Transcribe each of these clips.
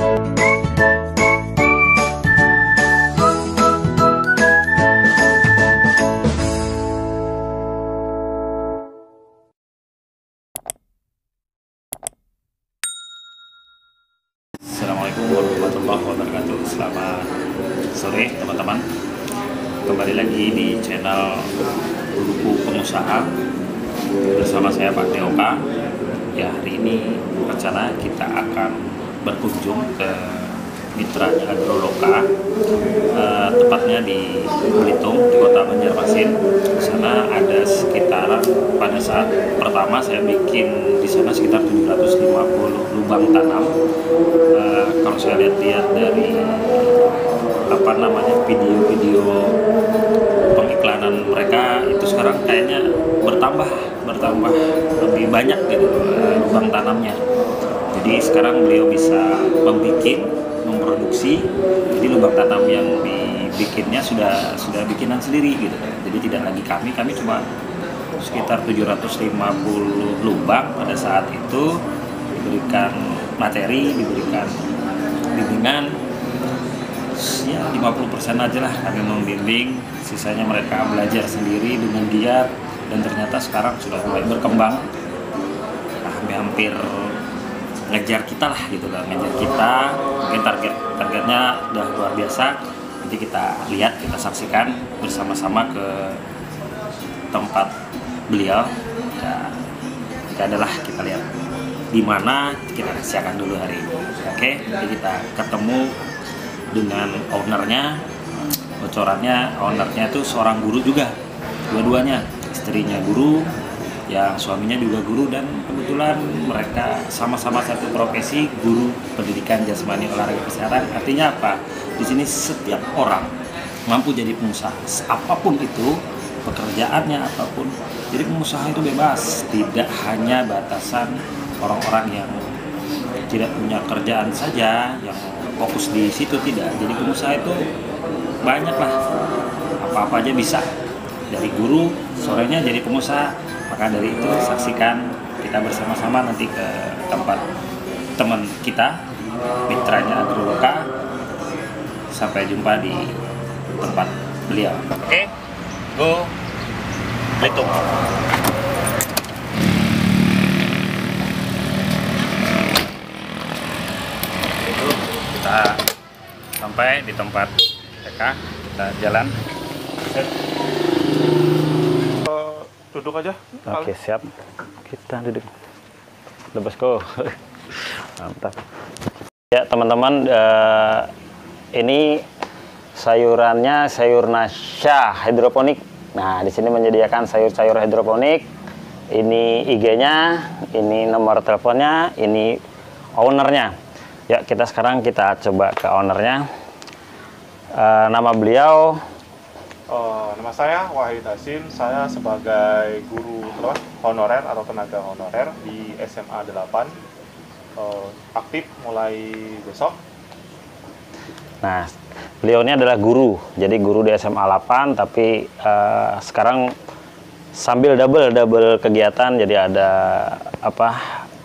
Assalamualaikum warahmatullahi wabarakatuh. Selamat sore teman-teman. Kembali lagi di channel Guruku Pengusaha bersama saya Pak Teoka. Ya, hari ini rencana kita akan berkunjung ke mitranya Agroloka, tepatnya di Belitung, di kota Banjarmasin. Di sana ada sekitar, pada saat pertama saya bikin di sana sekitar 750 lubang tanam. Kalau saya lihat dari video-video pengiklanan mereka itu sekarang kayaknya bertambah lebih banyak gitu lubang tanamnya. Jadi sekarang beliau bisa memproduksi, jadi lubang tanam yang dibikinnya sudah bikinan sendiri gitu. Jadi tidak lagi kami cuma sekitar 750 lubang pada saat itu, diberikan materi, diberikan bimbingan, ya 50% aja lah kami membimbing, sisanya mereka belajar sendiri dengan giat, dan ternyata sekarang sudah mulai berkembang. Hampir ngejar kita lah gitu kan, mungkin targetnya udah luar biasa. Nanti kita lihat, kita saksikan bersama-sama ke tempat beliau. Ya, kita lihat di mana, kita saksikan dulu hari ini. Oke, jadi kita ketemu dengan ownernya. Bocorannya, ownernya itu seorang guru juga, dua-duanya, istrinya guru, yang suaminya juga guru, dan kebetulan mereka sama-sama satu profesi, guru pendidikan jasmani olahraga kesehatan. Artinya apa? Di sini setiap orang mampu jadi pengusaha, apapun itu pekerjaannya, apapun. Jadi pengusaha itu bebas, tidak hanya batasan orang-orang yang tidak punya kerjaan saja, yang fokus di situ, tidak. Jadi pengusaha itu banyak lah, apa-apa aja bisa. Dari guru, sorenya jadi pengusaha. Maka dari itu saksikan kita bersama-sama nanti ke tempat teman kita, mitranya Agroloka. Sampai jumpa di tempat beliau. Oke, go Belitung. Itu kita sampai di tempat mereka, kita jalan. Duduk aja. Oke, siap. Kita duduk. Lebasku. Mantap. Ya, teman-teman, ini sayurannya sayur nasya hidroponik. Nah, di sini menyediakan sayur-sayur hidroponik. Ini IG-nya, ini nomor teleponnya, ini ownernya. Ya, sekarang kita coba ke ownernya. Nama beliau, nama saya Wahid Hasim. Saya sebagai guru honorer atau tenaga honorer di SMA 8, aktif mulai besok. Nah, beliau ini adalah guru, jadi guru di SMA 8, tapi sekarang sambil double kegiatan. Jadi ada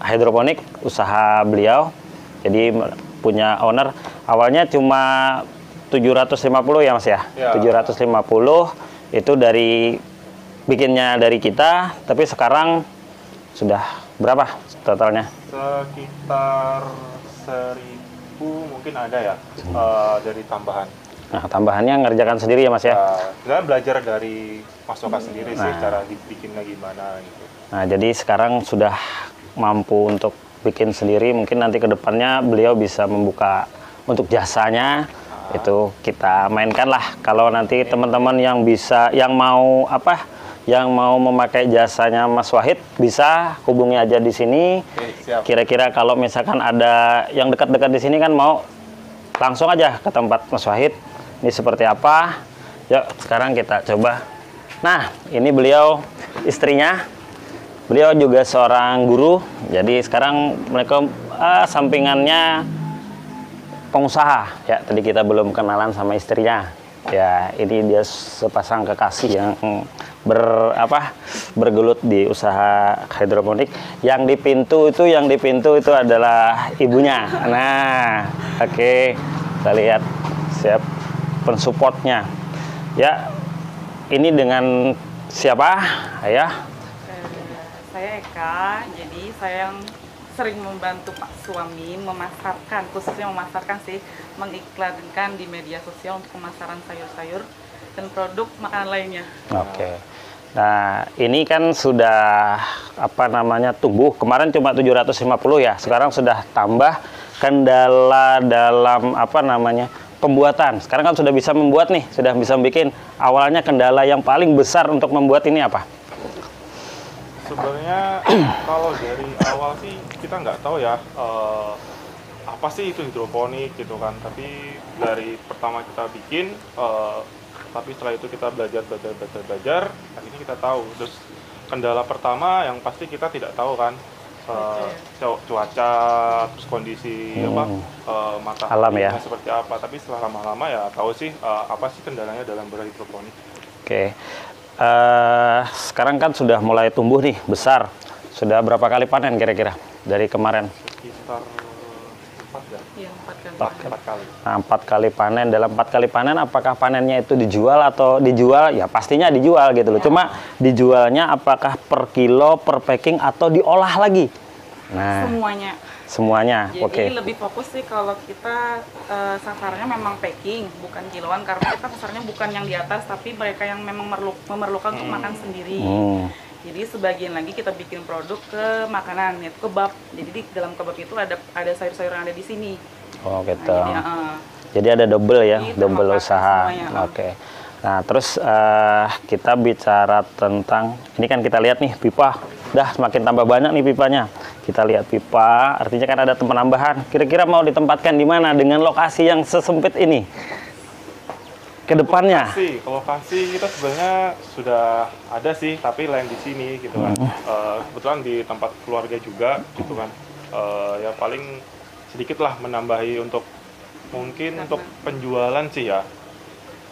hidroponik, usaha beliau. Jadi punya owner. Awalnya cuma 750 ya Mas ya? Ya. 750 itu bikinnya dari kita, tapi sekarang sudah berapa totalnya? Sekitar 1000 mungkin ada ya, dari tambahan. Nah, tambahannya ngerjakan sendiri ya Mas ya? Kita belajar dari Mas Oka sendiri sih, cara bikinnya gimana gitu. Nah, jadi sekarang sudah mampu untuk bikin sendiri. Mungkin nanti ke depannya beliau bisa membuka untuk jasanya. Itu kita mainkan lah. Kalau nanti teman-teman yang mau memakai jasanya Mas Wahid, bisa hubungi aja di sini. Kira-kira kalau misalkan ada yang dekat-dekat di sini kan, mau langsung aja ke tempat Mas Wahid. Ini seperti apa? Yuk, sekarang kita coba. Nah, ini beliau istrinya. Beliau juga seorang guru. Jadi sekarang mereka sampingannya pengusaha. Ya, tadi kita belum kenalan sama istrinya. Ya, ini dia sepasang kekasih yang bergelut di usaha hidroponik. Yang di pintu itu adalah ibunya. Nah, oke. Kita lihat siap pensupportnya. Ya, ini dengan siapa? Ayah? Saya Eka, jadi saya yang sering membantu Pak suami memasarkan, khususnya memasarkan sih, mengiklankan di media sosial untuk pemasaran sayur-sayur dan produk makanan lainnya. Oke. Nah, ini kan sudah tumbuh. Kemarin cuma 750 ya. Sekarang sudah tambah. Kendala dalam pembuatan. Sekarang kan sudah bisa membuat nih, sudah bisa bikin. Awalnya kendala yang paling besar untuk membuat ini apa? Sebenarnya kalau dari awal sih kita nggak tahu ya apa sih itu hidroponik gitu kan. Tapi dari pertama kita bikin, tapi setelah itu kita belajar, akhirnya kita tahu. Terus kendala pertama yang pasti kita tidak tahu kan, cuaca, terus kondisi matahari alam ya, seperti apa. Tapi setelah lama-lama ya tahu sih apa sih kendalanya dalam berhidroponik. Oke. Sekarang kan sudah mulai tumbuh nih, besar. Sudah berapa kali panen kira-kira dari kemarin? Sekitar 4 ya? Iya, 4 kali. Nah, 4 kali panen. Dalam 4 kali panen, apakah panennya itu dijual atau dijual? Ya pastinya dijual gitu loh. Cuma dijualnya apakah per kilo, per packing, atau diolah lagi? Nah, semuanya. Jadi Oke. lebih fokus sih kalau kita sasarannya memang packing, bukan kiloan, karena kita pasarnya bukan yang di atas, tapi mereka yang memang memerlukan untuk makan sendiri. Jadi sebagian lagi kita bikin produk ke makanan, yaitu kebab. Jadi di dalam kebab itu ada sayur-sayur yang ada di sini. Oh gitu. Nah, jadi ada double ya, Jadi double usaha. semuanya. Oke. Nah terus kita bicara tentang, ini kan kita lihat nih pipa, dah semakin tambah banyak nih pipanya. Kita lihat pipa, artinya kan ada penambahan. Kira-kira mau ditempatkan di mana dengan lokasi yang sesempit ini? Ke depannya? Lokasi kita sebenarnya sudah ada sih, tapi lain di sini gitu kan. Kebetulan di tempat keluarga juga gitu kan. Ya paling sedikit lah menambahi untuk untuk penjualan sih ya.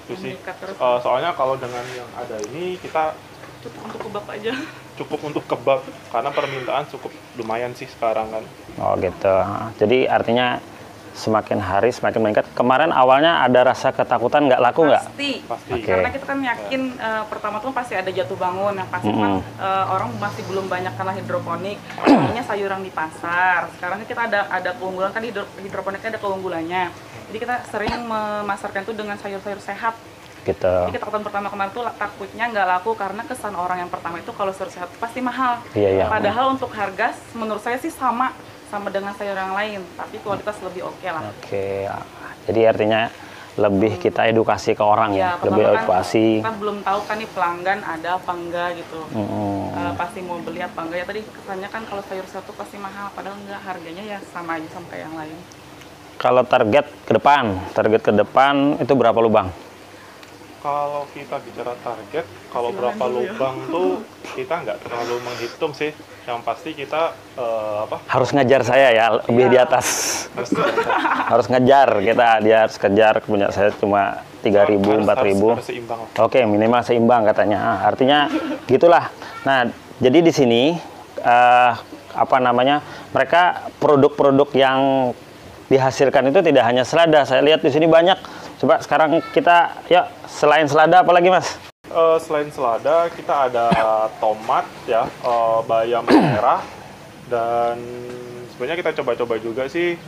Itu sih. Soalnya kalau dengan yang ada ini kita cukup untuk kebab aja. Cukup untuk kebab karena permintaan cukup lumayan sih sekarang kan. Oh gitu. Jadi artinya semakin hari semakin meningkat. Kemarin awalnya ada rasa ketakutan nggak laku nggak? Pasti. Okay. Karena kita kan yakin pertama tuh pasti ada jatuh bangun. Yang pasti kan orang masih belum banyak karena hidroponik. Akhirnya sayuran di pasar. Sekarang kita ada keunggulan kan, hidroponiknya ada keunggulannya. Jadi kita sering memasarkan itu dengan sayur-sayur sehat. Gitu. Jadi ketakutan pertama kemarin tuh takutnya nggak laku karena kesan orang yang pertama itu kalau sayur sehat pasti mahal. Iya. Padahal untuk harga menurut saya sih sama dengan sayur yang lain, tapi kualitas lebih oke lah. Oke. Jadi artinya lebih kita edukasi ke orang ya, lebih edukasi. Kita belum tahu kan nih pelanggan ada apa enggak gitu. Pasti mau beli apa enggak ya, tadi kesannya kan kalau sayur sehat tuh pasti mahal, padahal enggak, harganya ya sama aja sama kayak yang lain. Kalau target ke depan itu berapa lubang? Kalau kita bicara target, kalau berapa lubang tuh kita nggak terlalu menghitung sih. Yang pasti kita harus ngejar saya ya, lebih di atas. Harus ngejar kita, dia harus kejar. Punya saya cuma 3.000, 4.000. Harus seimbang. Oke, minimal seimbang katanya. Artinya gitulah. Nah, jadi di sini mereka produk-produk yang dihasilkan itu tidak hanya selada. Saya lihat di sini banyak. Coba sekarang kita, ya selain selada apa lagi mas? Selain selada kita ada tomat ya, bayam merah, dan sebenarnya kita coba-coba juga sih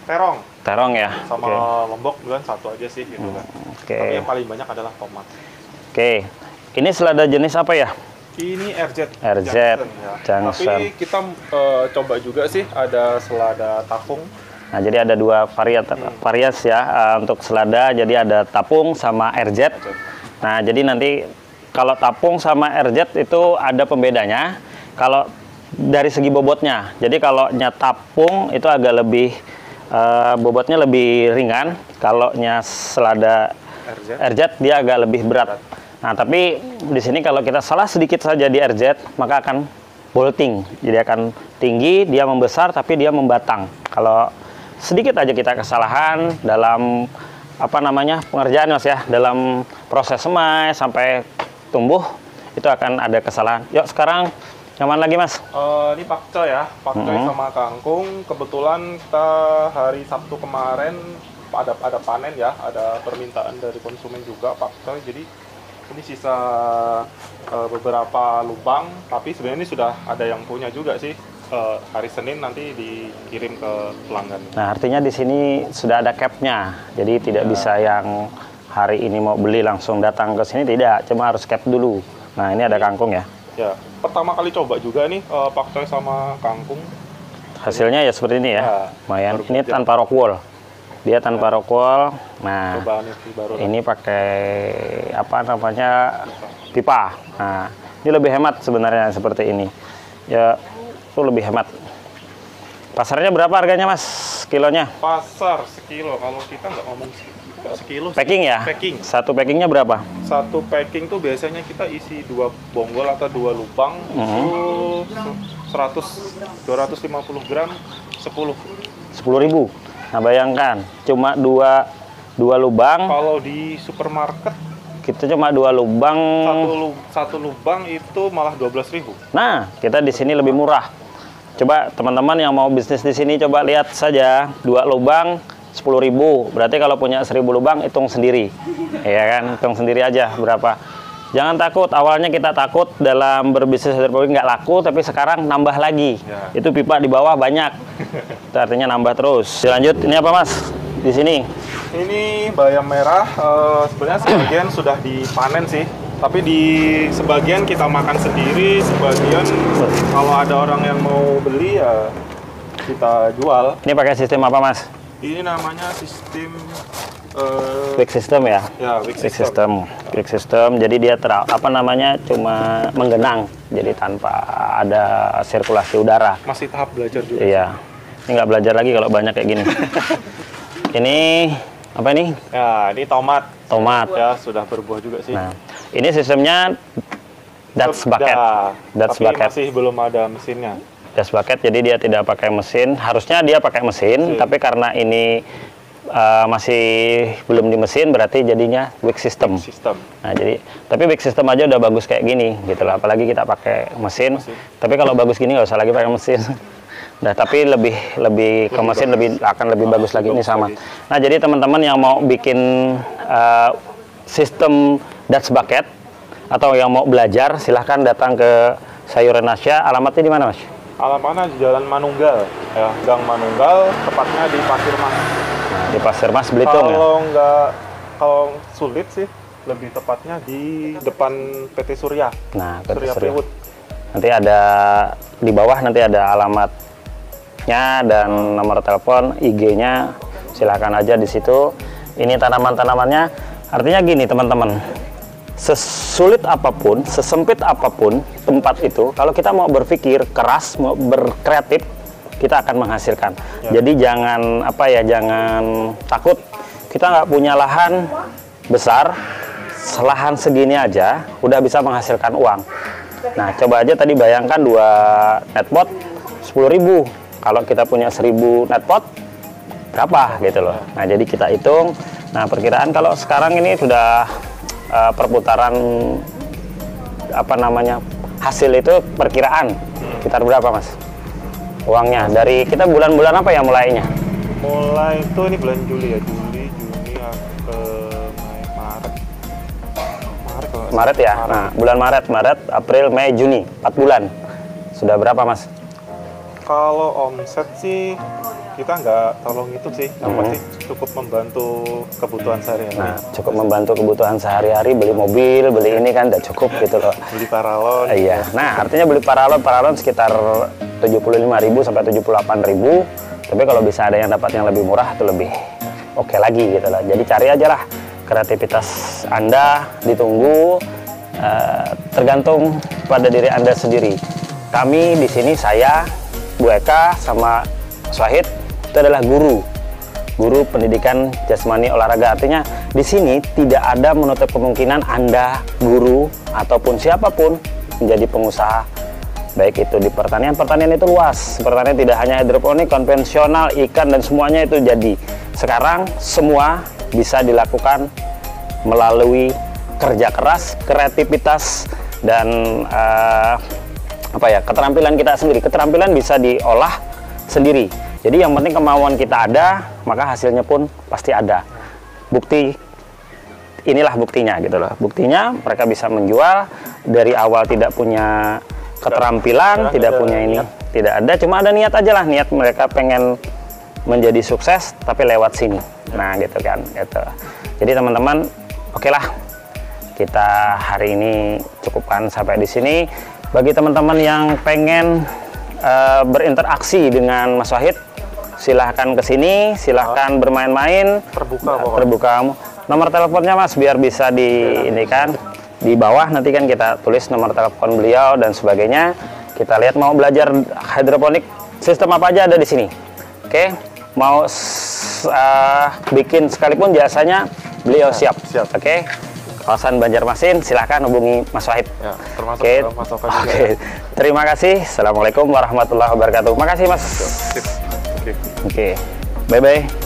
terong. Terong ya. Sama lombok bukan satu aja sih gitu kan. Tapi yang paling banyak adalah tomat. Oke. Ini selada jenis apa ya? Ini RZ Johnson, ya. Tapi kita coba juga sih ada selada tapung. Nah, jadi ada dua varias ya untuk selada. Jadi ada tapung sama RZ. Nah, jadi nanti kalau tapung sama RZ itu ada pembedanya. Kalau dari segi bobotnya. Jadi kalau tapung itu agak lebih bobotnya lebih ringan. Kalau selada RZ dia agak lebih berat. Nah, tapi di sini kalau kita salah sedikit saja di RZ, maka akan bolting. Jadi akan tinggi, dia membesar, tapi dia membatang. Kalau sedikit aja kita kesalahan dalam apa namanya pengerjaan Mas ya, dalam proses semai sampai tumbuh itu akan ada kesalahan. Yuk sekarang nyaman lagi Mas? Ini pakcoy ya, pakcoy sama kangkung. Kebetulan kita hari Sabtu kemarin ada panen ya, ada permintaan dari konsumen juga pakcoy. Jadi ini sisa beberapa lubang, tapi sebenarnya ini sudah ada yang punya juga sih. Hari Senin nanti dikirim ke pelanggan. Nah artinya di sini sudah ada capnya, jadi tidak bisa yang hari ini mau beli langsung datang ke sini, tidak, cuma harus cap dulu. Nah ini ada kangkung ya. Ya, pertama kali coba juga nih pakcoy sama kangkung. Hasilnya ya seperti ini ya, Ya, lumayan. baru Ini kerja. tanpa rock wool, dia tanpa rock wool. Nah Cobaan ini baru. ini pakai apa namanya pipa. Nah ini lebih hemat sebenarnya seperti ini. Ya itu lebih hemat. Pasarnya berapa harganya Mas kilonya? Pasar sekilo, kalau kita nggak ngomong sekilo. Packing ya? Packing. Satu packingnya berapa? Satu packing tuh biasanya kita isi 2 bonggol atau 2 lubang, itu 250 gram 10. 10.000. Nah bayangkan cuma dua lubang, Kalau di supermarket kita cuma 2 lubang. satu lubang itu malah 12.000. Nah kita di sini lebih murah. Coba teman-teman yang mau bisnis di sini coba lihat saja, 2 lubang 10.000. Berarti kalau punya 1.000 lubang hitung sendiri, ya kan? Hitung sendiri aja berapa. Jangan takut. Awalnya kita takut dalam berbisnis hidroponik nggak laku, tapi sekarang nambah lagi. Ya. Itu pipa di bawah banyak. Itu artinya nambah terus. Lanjut, ini apa Mas? Di sini. Ini bayam merah, sebenarnya sebagian sudah dipanen sih, tapi di sebagian kita makan sendiri, sebagian kalau ada orang yang mau beli ya kita jual. Ini pakai sistem apa Mas? Ini namanya sistem Quick system ya? ya Quick system. Quick system. Jadi dia apa namanya cuma menggenang, jadi tanpa ada sirkulasi udara. Masih tahap belajar juga. Iya. Ini nggak belajar lagi kalau banyak kayak gini. Ini apa ini? Ya, ini tomat. Tomat. Ya, sudah berbuah juga sih. Nah, ini sistemnya Dutch bucket. Dutch tapi bucket. masih belum ada mesinnya. Dutch bucket, jadi dia tidak pakai mesin. Harusnya dia pakai mesin, tapi karena ini masih belum di mesin, berarti jadinya wick system. Sistem. Nah, jadi tapi wick system aja udah bagus kayak gini, gitu lah. Apalagi kita pakai mesin. Tapi kalau bagus gini nggak usah lagi pakai mesin. Nah, tapi lebih ke mesin akan lebih bagus lagi. Ini sama. Nah, jadi teman-teman yang mau bikin sistem Dutch bucket atau yang mau belajar, silahkan datang ke Sayuran Asia. Alamatnya di mana, Mas? Alamatnya di Jalan Manunggal, ya, Gang Manunggal, tepatnya di Pasir Mas. Nah, di Pasir Mas Belitung ya. Kalau sulit sih, lebih tepatnya di depan PT Surya. Nah, Surya Surya. Priwood. Nanti ada di bawah nanti ada alamatnya dan nomor telepon, IG-nya. Silahkan aja di situ. Ini tanaman-tanamannya. Artinya gini, teman-teman. Sesulit apapun, sesempit apapun tempat itu, kalau kita mau berpikir keras, mau berkreatif, kita akan menghasilkan. Jadi jangan jangan takut. Kita nggak punya lahan besar, lahan segini aja udah bisa menghasilkan uang. Nah, coba aja tadi bayangkan 2 netpot 10.000. Kalau kita punya 1.000 netpot berapa gitu loh. Nah, jadi kita hitung. Nah, perkiraan kalau sekarang ini sudah perputaran hasil itu perkiraan sekitar berapa, Mas? Uangnya dari kita bulan-bulan apa ya mulainya? Mulai itu ini bulan Juli ya, Juni ke Maret. Kalau nggak Maret ya. salah. Nah, bulan Maret, April, Mei, Juni, 4 bulan. Sudah berapa, Mas? Kalau omset sih kita nggak terlalu ngitung sih, yang penting cukup membantu kebutuhan sehari-hari. Nah, cukup membantu kebutuhan sehari-hari, beli mobil, beli ini kan udah cukup gitu loh. Beli paralon. Iya. Nah, artinya beli paralon sekitar 75.000 sampai 78.000. Tapi kalau bisa ada yang dapat yang lebih murah itu lebih oke lagi gitu lah. Jadi cari aja lah kreativitas Anda, ditunggu, tergantung pada diri Anda sendiri. Kami di sini, saya, Bu Eka sama Wahid, itu adalah guru pendidikan jasmani olahraga. Artinya di sini tidak ada menutup kemungkinan Anda guru ataupun siapapun menjadi pengusaha, baik itu di pertanian itu luas. Pertanian tidak hanya hidroponik, konvensional, ikan dan semuanya itu jadi. Sekarang semua bisa dilakukan melalui kerja keras, kreativitas, dan keterampilan kita sendiri. Keterampilan bisa diolah sendiri. Jadi yang penting kemauan kita ada, maka hasilnya pun pasti ada. Bukti, inilah buktinya gitu loh. Buktinya mereka bisa menjual dari awal tidak punya keterampilan, tidak punya ini, tidak ada, cuma ada niat aja lah, niat mereka pengen menjadi sukses tapi lewat sini. Nah gitu kan, gitu. Jadi teman-teman, oke lah, kita hari ini cukupkan sampai di sini. Bagi teman-teman yang pengen berinteraksi dengan Mas Wahid, silahkan ke sini, silahkan bermain-main. Terbuka. Nomor teleponnya Mas biar bisa ini kan di bawah, nanti kan kita tulis nomor telepon beliau dan sebagainya. Kita lihat mau belajar hidroponik sistem apa aja ada di sini. Oke, mau bikin sekalipun jasanya beliau siap. Oke. Kawasan Banjarmasin, silahkan hubungi Mas Wahid. Ya, termasuk Mas Nova juga. Oke. Terima kasih. Assalamualaikum warahmatullahi wabarakatuh. Makasih Mas. Sip. Oke. Bye bye.